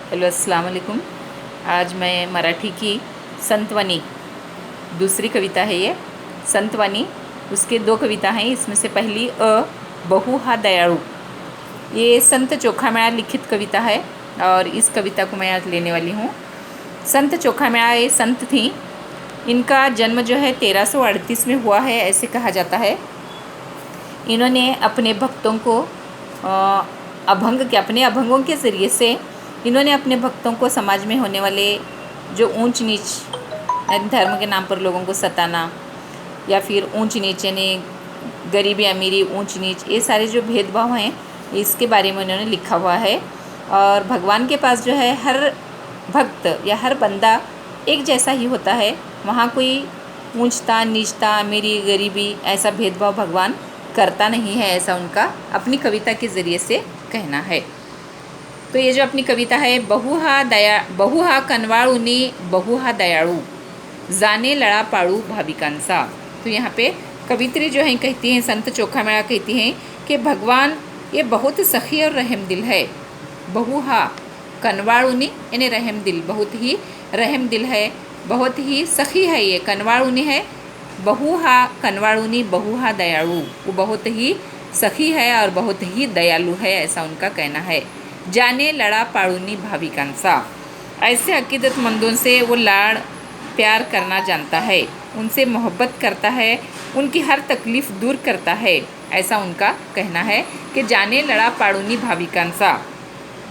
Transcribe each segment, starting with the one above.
Hello अस्सलाम वालेकुम। आज मैं मराठी की संतवानी दूसरी कविता है। ये संतवानी उसके दो कविता हैं। इसमें से पहली बहु हा दयाळू, ये संत चोखामेळा लिखित कविता है और इस कविता को मैं आज लेने वाली हूँ। संत चोखामेळा ये संत थी। इनका जन्म जो है 1338 में हुआ है, ऐसे कहा जाता है। इन्होंने अपने भक्तों को अपने अभंगों के ज़रिए से इन्होंने अपने भक्तों को समाज में होने वाले जो ऊंच नीच यानी धर्म के नाम पर लोगों को सताना या फिर ऊंच नीच यानी गरीबी अमीरी ऊंच नीच, ये सारे जो भेदभाव हैं इसके बारे में उन्होंने लिखा हुआ है। और भगवान के पास जो है हर भक्त या हर बंदा एक जैसा ही होता है। वहाँ कोई ऊंचता नीचता अमीरी गरीबी ऐसा भेदभाव भगवान करता नहीं है, ऐसा उनका अपनी कविता के ज़रिए से कहना है। तो ये जो अपनी कविता है, बहु हा कनवाळूनी बहु हा दयाळू, जाने लळा पाळू भाविकांचा। तो यहाँ पे कवित्री जो है कहती हैं, संत चोखामेळा कहती हैं कि भगवान ये बहुत सखी और रहम दिल है। बहु हा कनवाळूनी यानी रहम दिल, बहुत ही रहम दिल है, बहुत ही सखी है। ये कनवाळूनी है, बहु हा कनवाळूनी बहु हा दयाळू, वो बहुत ही सखी है और बहुत ही दयालु है, ऐसा उनका कहना है। जाने लड़ा पाळूनी भाविकांचा, ऐसे अकीदतमंदों से वो लाड़ प्यार करना जानता है, उनसे मोहब्बत करता है, उनकी हर तकलीफ़ दूर करता है, ऐसा उनका कहना है कि जाने लड़ा पाळूनी भाविकांचा।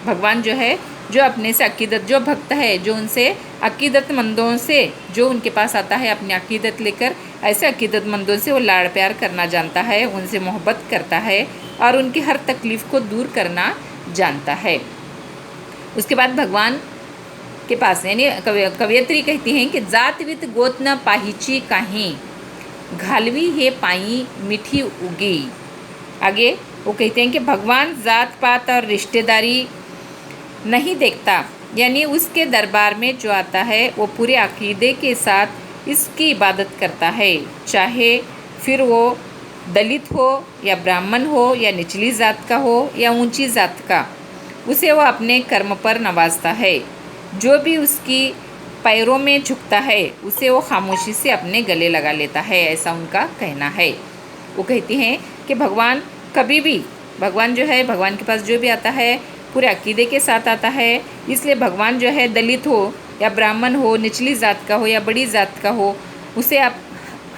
भगवान जो है जो अपने से अकीदत जो भक्त है, जो उनसे अकीदतमंदों से जो उनके पास आता है अपनी अकीदत लेकर, ऐसे अकीदतमंदों से वो लाड़ प्यार करना जानता है, उनसे मोहब्बत करता है और उनकी हर तकलीफ़ को दूर करना जानता है। उसके बाद भगवान के पास यानी कवयित्री कहती हैं कि जातवित गोत न पाहीची काही, घालवी हे पाई मिठी उगी। आगे वो कहते हैं कि भगवान जात पात और रिश्तेदारी नहीं देखता, यानी उसके दरबार में जो आता है वो पूरे अकीदे के साथ इसकी इबादत करता है, चाहे फिर वो दलित हो या ब्राह्मण हो या निचली जात का हो या ऊंची जात का, उसे वो अपने कर्म पर नवाजता है। जो भी उसकी पैरों में झुकता है उसे वो खामोशी से अपने गले लगा लेता है, ऐसा उनका कहना है। वो कहती हैं कि भगवान कभी भी, भगवान जो है भगवान के पास जो भी आता है पूरे अकीदे के साथ आता है, इसलिए भगवान जो है दलित हो या ब्राह्मण हो, निचली जात का हो या बड़ी जात का हो, उसे आप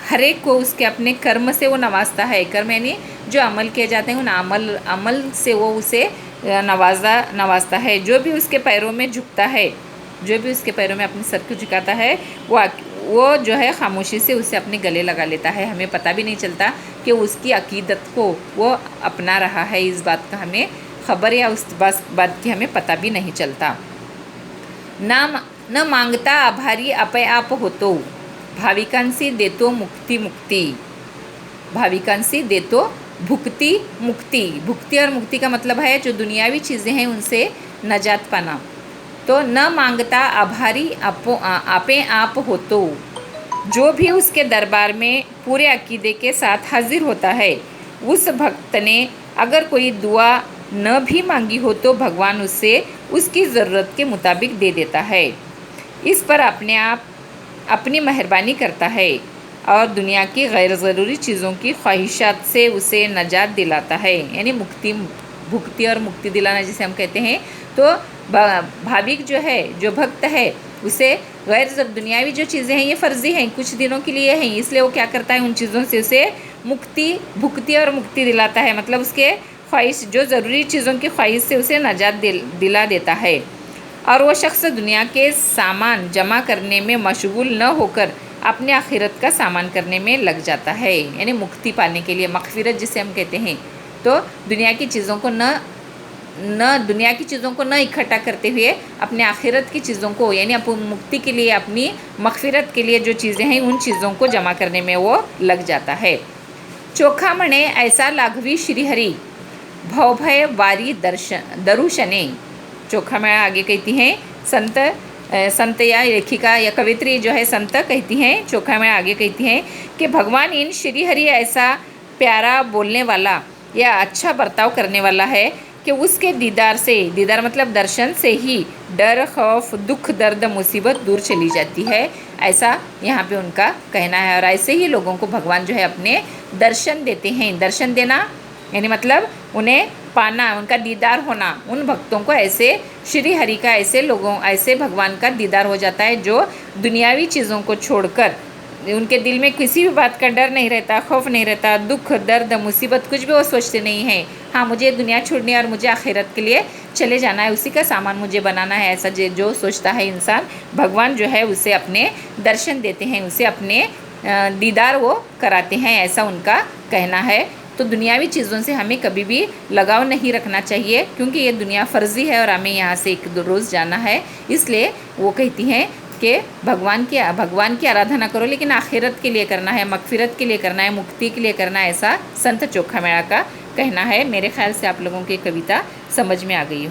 हर एक को उसके अपने कर्म से वो नवाजता है। कर्म यानी जो अमल किए जाते हैं उन अमल से वो उसे नवाजता है। जो भी उसके पैरों में झुकता है, जो भी उसके पैरों में अपने सर को झुकाता है, वो जो है खामोशी से उसे अपने गले लगा लेता है। हमें पता भी नहीं चलता कि उसकी अकीदत को वो अपना रहा है, इस बात का हमें खबर या उस बात की हमें पता भी नहीं चलता। न मांगता आभारी आपे आप होतो, भाविकांसी देतो मुक्ती मुक्ती। भाविकांसी देतो भुक्ति मुक्ति। भुक्ति और मुक्ति का मतलब है जो दुनियावी चीज़ें हैं उनसे नजात पाना। तो न मांगता आभारी आपे आप होतो, जो भी उसके दरबार में पूरे अकीदे के साथ हाजिर होता है, उस भक्त ने अगर कोई दुआ न भी मांगी हो तो भगवान उससे उसकी ज़रूरत के मुताबिक दे देता है। इस पर अपने आप अपनी मेहरबानी करता है और दुनिया की गैर ज़रूरी चीज़ों की ख्वाहिशात से उसे नजात दिलाता है, यानी भुक्ति और मुक्ति दिलाना जिसे हम कहते हैं। तो भाविक जो है, जो भक्त है, उसे गैर दुनियावी जो चीज़ें हैं ये फ़र्जी हैं, कुछ दिनों के लिए हैं, इसलिए वो क्या करता है उन चीज़ों से उसे भुक्ति और मुक्ति दिलाता है। मतलब उसके ख्वाहिश जो ज़रूरी चीज़ों की ख्वाहिश से उसे नजात दिला देता है। और वो शख्स दुनिया के सामान जमा करने में मशगूल न होकर अपने आखिरत का सामान करने में लग जाता है, यानी मुक्ति पाने के लिए, मग़फ़िरत जिसे हम कहते हैं। तो दुनिया की चीज़ों को न इकट्ठा करते हुए अपने आखिरत की चीज़ों को, यानी मुक्ति के लिए, अपनी मग़फ़िरत के लिए जो चीज़ें हैं उन चीज़ों को जमा करने में वो लग जाता है। चोखा मणे ऐसा लाघवी श्रीहरी, भवभय वारी दरुशने। चोखामेळा आगे कहती हैं, संत या लेखिका या कवित्री जो है संत कहती हैं, चोखामेळा आगे कहती हैं कि भगवान इन श्रीहरि ऐसा प्यारा बोलने वाला या अच्छा बर्ताव करने वाला है कि उसके दीदार से, दीदार मतलब दर्शन से ही डर, खौफ, दुख, दर्द, मुसीबत दूर चली जाती है, ऐसा यहाँ पे उनका कहना है। और ऐसे ही लोगों को भगवान जो है अपने दर्शन देते हैं। दर्शन देना यानी मतलब उन्हें पाना, उनका दीदार होना। उन भक्तों को ऐसे श्री हरि का, ऐसे लोगों, ऐसे भगवान का दीदार हो जाता है जो दुनियावी चीज़ों को छोड़कर, उनके दिल में किसी भी बात का डर नहीं रहता, खौफ नहीं रहता, दुख, दर्द, मुसीबत कुछ भी वो सोचते नहीं हैं। हाँ, मुझे दुनिया छोड़नी है और मुझे आखिरत के लिए चले जाना है, उसी का सामान मुझे बनाना है, ऐसा जो सोचता है इंसान, भगवान जो है उसे अपने दर्शन देते हैं, उसे अपने दीदार वो कराते हैं, ऐसा उनका कहना है। तो दुनियावी चीज़ों से हमें कभी भी लगाव नहीं रखना चाहिए, क्योंकि ये दुनिया फ़र्जी है और हमें यहाँ से एक दो रोज़ जाना है। इसलिए वो कहती हैं कि भगवान की आराधना करो, लेकिन आखिरत के लिए करना है, मगफिरत के लिए करना है, मुक्ति के लिए करना है, ऐसा संत चोखा मेला का कहना है। मेरे ख्याल से आप लोगों की कविता समझ में आ गई हो।